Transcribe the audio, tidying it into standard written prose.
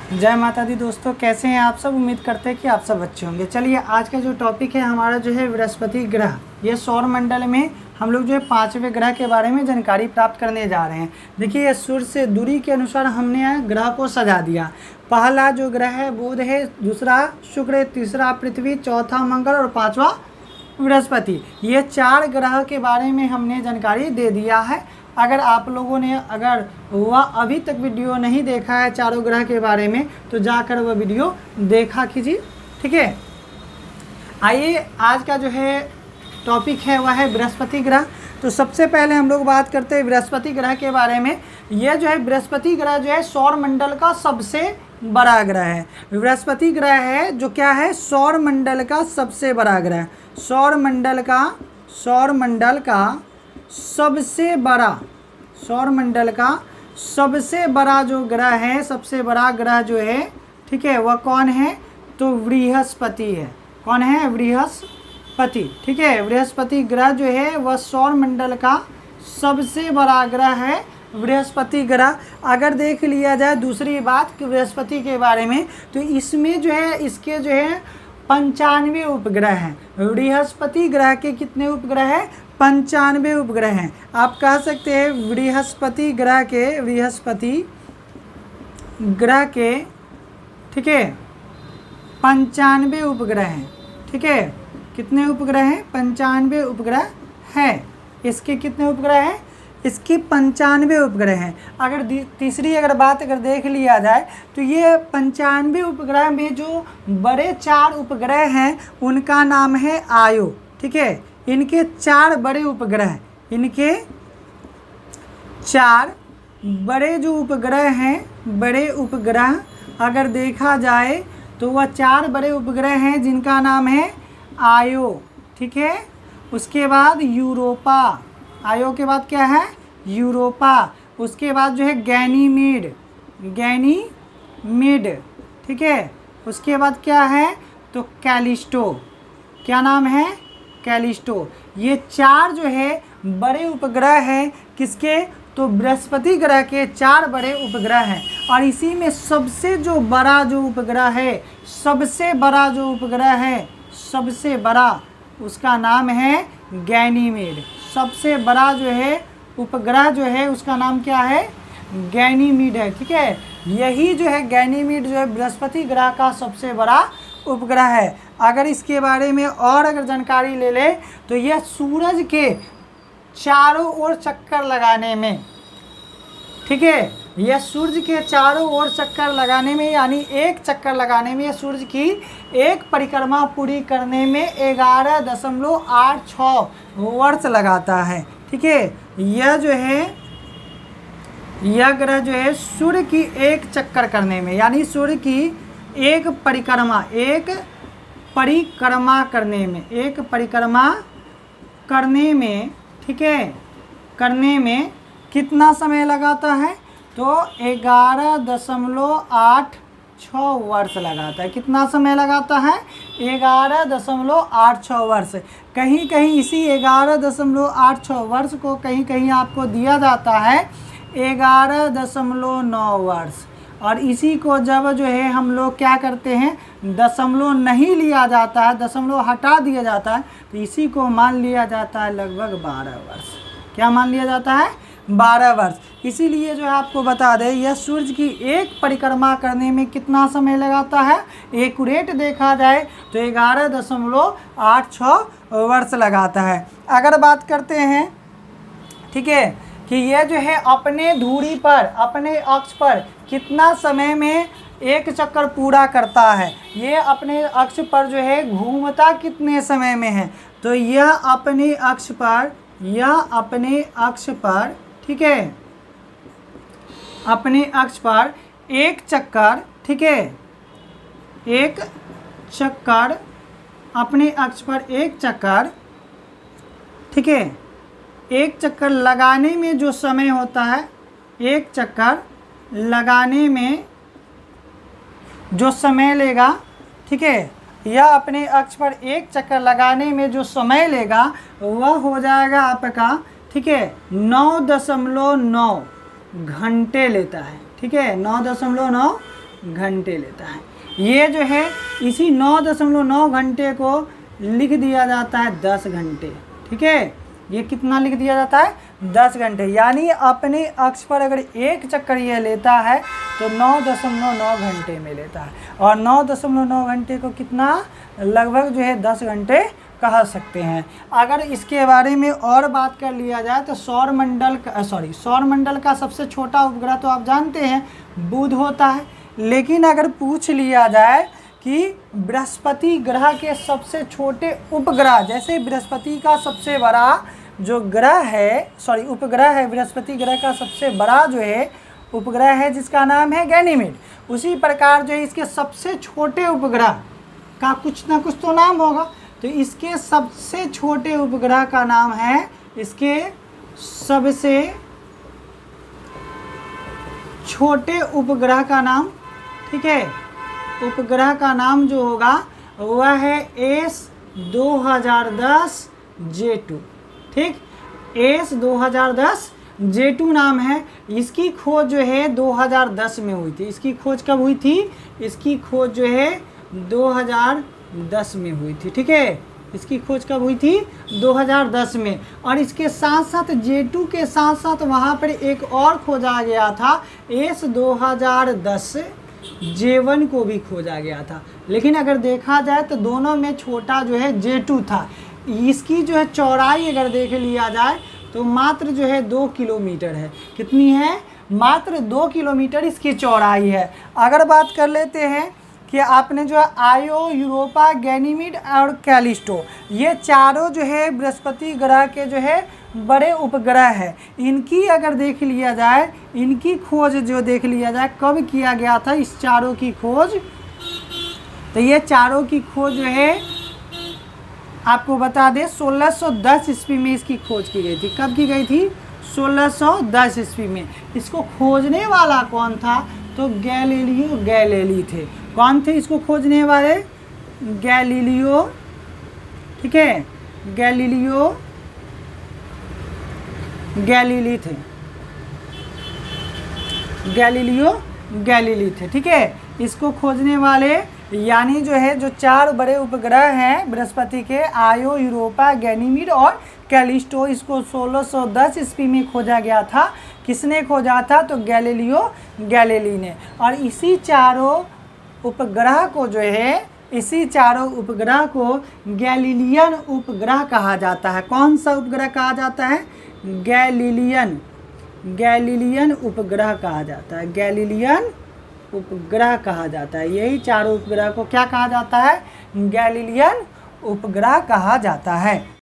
जय माता दी दोस्तों, कैसे हैं आप सब। उम्मीद करते हैं कि आप सब अच्छे होंगे। चलिए आज का जो टॉपिक है हमारा जो है बृहस्पति ग्रह। ये सौर मंडल में हम लोग जो है 5वें ग्रह के बारे में जानकारी प्राप्त करने जा रहे हैं। देखिए सूर्य से दूरी के अनुसार हमने ग्रह को सजा दिया। पहला जो ग्रह है बुध है, दूसरा शुक्र, तीसरा पृथ्वी, चौथा मंगल और पाँचवा बृहस्पति। ये 4 ग्रह के बारे में हमने जानकारी दे दिया है। अगर आप लोगों ने वह अभी तक वीडियो नहीं देखा है चारों ग्रह के बारे में तो जाकर वह वीडियो देखा कीजिए, ठीक है। आइए आज का जो है टॉपिक है वह है बृहस्पति ग्रह। तो सबसे पहले हम लोग बात करते हैं बृहस्पति ग्रह के बारे में। यह जो है बृहस्पति ग्रह जो है सौर मंडल का सबसे बड़ा ग्रह है। बृहस्पति ग्रह है जो क्या है, सौर मंडल का सबसे बड़ा ग्रह। सौर मंडल का सबसे बड़ा जो ग्रह है, सबसे बड़ा ग्रह जो है, ठीक है, वह कौन है, तो बृहस्पति है। कौन है, बृहस्पति, ठीक है। बृहस्पति ग्रह जो है वह सौर मंडल का सबसे बड़ा ग्रह है, बृहस्पति ग्रह। अगर देख लिया जाए दूसरी बात कि बृहस्पति के बारे में, तो इसमें जो है इसके जो है 95 उपग्रह हैं। बृहस्पति ग्रह के कितने उपग्रह हैं, 95 उपग्रह हैं। आप कह सकते हैं बृहस्पति ग्रह के ठीक है 95 उपग्रह हैं, ठीक है। कितने उपग्रह हैं, 95 उपग्रह हैं। इसके कितने उपग्रह हैं, इसके 95 उपग्रह हैं। अगर तीसरी बात देख लिया जाए तो ये 95 उपग्रह में जो बड़े 4 उपग्रह हैं उनका नाम है आयो, ठीक है। इनके 4 बड़े उपग्रह हैं, इनके 4 बड़े जो उपग्रह हैं, बड़े उपग्रह अगर देखा जाए तो वह 4 बड़े उपग्रह हैं जिनका नाम है आयो, ठीक है। उसके बाद यूरोपा, आयो के बाद क्या है, यूरोपा। उसके बाद जो है गैनीमीड, ठीक है। उसके बाद क्या है, तो कैलिस्टो, क्या नाम है, कैलिस्टो। ये 4 जो है बड़े उपग्रह हैं किसके, तो बृहस्पति ग्रह के 4 बड़े उपग्रह हैं। और इसी में सबसे बड़ा जो उपग्रह है, उसका नाम है गैनीमेड। सबसे बड़ा जो है उपग्रह जो है उसका नाम क्या है, गैनीमीड है, ठीक है। यही जो है गैनीमीड जो है बृहस्पति ग्रह का सबसे बड़ा उपग्रह है। अगर इसके बारे में और जानकारी ले ले तो यह सूरज के चारों ओर चक्कर लगाने में, ठीक है, यह सूर्य के चारों ओर चक्कर लगाने में, यानी एक चक्कर लगाने में, यह सूर्य की एक परिक्रमा पूरी करने में 11.86 वर्ष लगाता है, ठीक है। यह ग्रह जो है सूर्य की एक चक्कर करने में, यानी सूर्य की एक परिक्रमा करने में, ठीक है, करने में कितना समय लगाता है, तो 11.86 वर्ष लगाता है। कितना समय लगाता है, 11.86 वर्ष। कहीं कहीं इसी 11.86 वर्ष को कहीं कहीं आपको दिया जाता है 11.9 वर्ष। और इसी को जब जो है हम लोग क्या करते हैं, दशमलव नहीं लिया जाता है, दशमलव हटा दिया जाता है, तो इसी को मान लिया जाता है लगभग 12 वर्ष। क्या मान लिया जाता है, 12 वर्ष। इसीलिए जो है आपको बता दें यह सूर्य की एक परिक्रमा करने में कितना समय लगाता है, एक्यूरेट देखा जाए तो 11.86 वर्ष लगाता है। अगर बात करते हैं, ठीक है, कि यह जो है अपने धुरी पर, अपने अक्ष पर कितना समय में एक चक्कर पूरा करता है, ये अपने अक्ष पर जो है घूमता कितने समय में है, तो यह अपने अक्ष पर, ठीक है, अपने अक्ष पर एक चक्कर, ठीक है, एक चक्कर, अपने अक्ष पर एक चक्कर, ठीक है, एक चक्कर लगाने में जो समय होता है, एक चक्कर लगाने में जो समय लेगा, ठीक है, यह अपने अक्ष पर एक चक्कर लगाने में जो समय लेगा वह हो जाएगा आपका, ठीक है, 9.9 घंटे लेता है, ठीक है, 9.9 घंटे लेता है। ये जो है इसी 9.9 घंटे को लिख दिया जाता है 10 घंटे। ठीक है, ये कितना लिख दिया जाता है 10 घंटे। यानी अपने अक्ष पर अगर एक चक्कर ये लेता है तो 9.9 घंटे में लेता है। और 9.9 घंटे को कितना लगभग जो है 10 घंटे कह सकते हैं। अगर इसके बारे में और बात कर लिया जाए तो सौर मंडल का सबसे छोटा उपग्रह तो आप जानते हैं बुध होता है। लेकिन अगर पूछ लिया जाए कि बृहस्पति ग्रह के सबसे छोटे उपग्रह, जैसे बृहस्पति का सबसे बड़ा जो ग्रह है उपग्रह है, बृहस्पति ग्रह का सबसे बड़ा जो है उपग्रह है जिसका नाम है गैनीमेड, उसी प्रकार जो है इसके सबसे छोटे उपग्रह का कुछ ना कुछ तो नाम होगा। तो इसके सबसे छोटे उपग्रह का नाम है, इसके सबसे छोटे उपग्रह का नाम, ठीक है, उपग्रह का नाम जो होगा वह है S2010 J2। ठीक, S2010 J2 नाम है। इसकी खोज जो है 2010 में हुई थी। इसकी खोज कब हुई थी? इसकी खोज जो है 2010 में हुई थी। ठीक है, इसकी खोज कब हुई थी? 2010 में। और इसके साथ साथ J2 के साथ साथ वहाँ पर एक और खोजा गया था, S2010 J1 को भी खोजा गया था। लेकिन अगर देखा जाए तो दोनों में छोटा जो है J2 था। इसकी जो है चौड़ाई अगर देख लिया जाए तो मात्र जो है 2 किलोमीटर है। कितनी है? मात्र 2 किलोमीटर इसकी चौड़ाई है। अगर बात कर लेते हैं कि आपने जो है आयो, यूरोपा, गैनीमीड और कैलिस्टो, ये चारों जो है बृहस्पति ग्रह के जो है बड़े उपग्रह है। इनकी अगर देख लिया जाए, इनकी खोज जो देख लिया जाए कब किया गया था इस चारों की खोज, तो ये चारों की खोज जो है आपको बता दें 1610 ईस्वी में इसकी खोज की गई थी। कब की गई थी? 1610 ईस्वी में। इसको खोजने वाला कौन था? तो गैलीलियो गैलीली थे। कौन थे इसको खोजने वाले? गैलीलियो, ठीक है, गैलीलियो गैलीली थे, गैलीलियो गैलीली थे। ठीक है, इसको खोजने वाले यानी जो है जो चार बड़े उपग्रह हैं बृहस्पति के, आयो, यूरोपा, गैनीमीड और कैलिस्टो, इसको 1610 ईस्वी में खोजा गया था। किसने खोजा था? तो गैलीलियो गैलीली ने। और इसी चारों उपग्रह को जो है, इसी चारों उपग्रह को गैलीलियन उपग्रह कहा जाता है। कौन सा उपग्रह कहा जाता है? गैलीलियन उपग्रह कहा जाता है। गैलीलियन उपग्रह कहा जाता है। यही चारों उपग्रह को क्या कहा जाता है? गैलीलियन उपग्रह कहा जाता है।